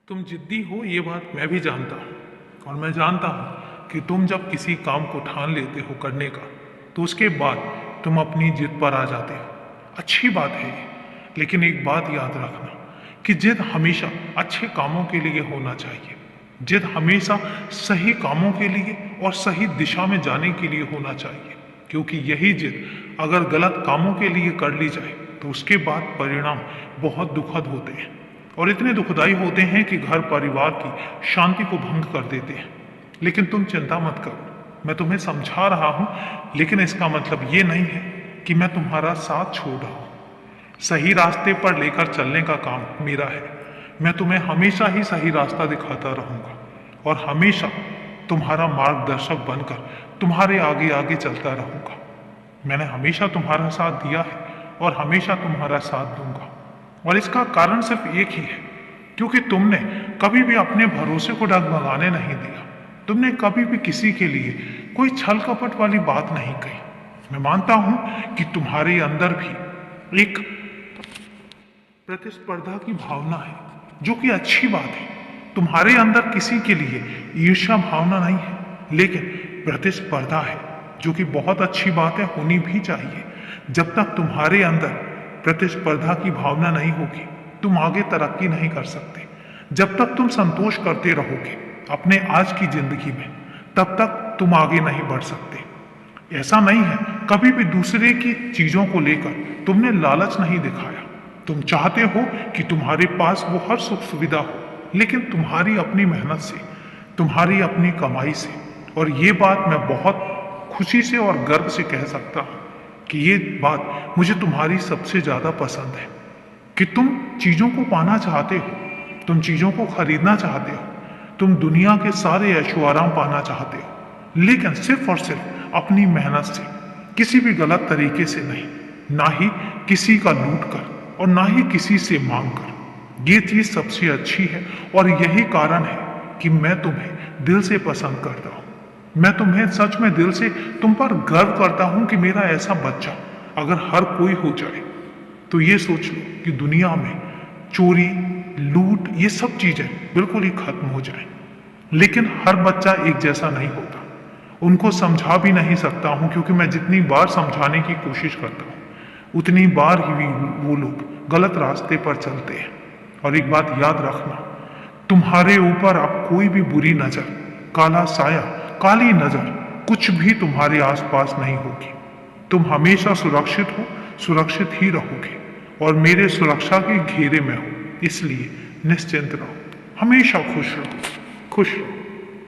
तुम जिद्दी हो ये बात मैं भी जानता हूँ और मैं जानता हूँ कि तुम जब किसी काम को ठान लेते हो करने का तो उसके बाद तुम अपनी जिद पर आ जाते हो। अच्छी बात है ये, लेकिन एक बात याद रखना कि जिद हमेशा अच्छे कामों के लिए होना चाहिए। जिद हमेशा सही कामों के लिए और सही दिशा में जाने के लिए होना चाहिए, क्योंकि यही जिद अगर गलत कामों के लिए कर ली जाए तो उसके बाद परिणाम बहुत दुखद होते हैं और इतने दुखदाई होते हैं कि घर परिवार की शांति को भंग कर देते हैं। लेकिन तुम चिंता मत करो, मैं तुम्हें समझा रहा हूं, लेकिन इसका मतलब ये नहीं है कि मैं तुम्हारा साथ छोड़ रहा हूं। सही रास्ते पर लेकर चलने का काम मेरा है। मैं तुम्हें हमेशा ही सही रास्ता दिखाता रहूंगा और हमेशा तुम्हारा मार्गदर्शक बनकर तुम्हारे आगे आगे चलता रहूंगा। मैंने हमेशा तुम्हारा साथ दिया है और हमेशा तुम्हारा साथ दूंगा, और इसका कारण सिर्फ एक ही है, क्योंकि तुमने कभी भी अपने भरोसे को डगमगाने नहीं दिया। तुमने कभी भी किसी के लिए कोई छल कपट वाली बात नहीं कही। मैं मानता हूं कि तुम्हारे अंदर भी एक प्रतिस्पर्धा की भावना है, जो कि अच्छी बात है। तुम्हारे अंदर किसी के लिए ईर्ष्या भावना नहीं है, लेकिन प्रतिस्पर्धा है, जो कि बहुत अच्छी बात है, होनी भी चाहिए। जब तक तुम्हारे अंदर प्रतिस्पर्धा की भावना नहीं होगी, तुम आगे तरक्की नहीं कर सकते। जब तक तुम संतोष करते रहोगे अपने आज की जिंदगी में, तब तक तुम आगे नहीं बढ़ सकते। ऐसा नहीं है, कभी भी दूसरे की चीजों को लेकर तुमने लालच नहीं दिखाया। तुम चाहते हो कि तुम्हारे पास वो हर सुख सुविधा हो, लेकिन तुम्हारी अपनी मेहनत से, तुम्हारी अपनी कमाई से। और ये बात मैं बहुत खुशी से और गर्व से कह सकता हूं कि ये बात मुझे तुम्हारी सबसे ज्यादा पसंद है, कि तुम चीजों को पाना चाहते हो, तुम चीजों को खरीदना चाहते हो, तुम दुनिया के सारे ऐशो आराम पाना चाहते हो, लेकिन सिर्फ और सिर्फ अपनी मेहनत से, किसी भी गलत तरीके से नहीं, ना ही किसी का लूट कर और ना ही किसी से मांग कर। ये चीज सबसे अच्छी है और यही कारण है कि मैं तुम्हें दिल से पसंद करता हूं। मैं तुम्हें सच में दिल से तुम पर गर्व करता हूं कि मेरा ऐसा बच्चा अगर हर कोई हो जाए तो ये सोच लो कि दुनिया में चोरी, लूट, ये सब चीजें बिल्कुल ही खत्म हो जाए। लेकिन हर बच्चा एक जैसा नहीं होता, उनको समझा भी नहीं सकता हूं, क्योंकि मैं जितनी बार समझाने की कोशिश करता हूं उतनी बार ही वो लोग गलत रास्ते पर चलते हैं। और एक बात याद रखना, तुम्हारे ऊपर अब कोई भी बुरी नजर, काला साया, काली नजर, कुछ भी तुम्हारे आसपास नहीं होगी। तुम हमेशा सुरक्षित हो, सुरक्षित ही रहोगे और मेरे सुरक्षा के घेरे में हो। इसलिए निश्चिंत रहो, हमेशा खुश रहो, खुश रहो।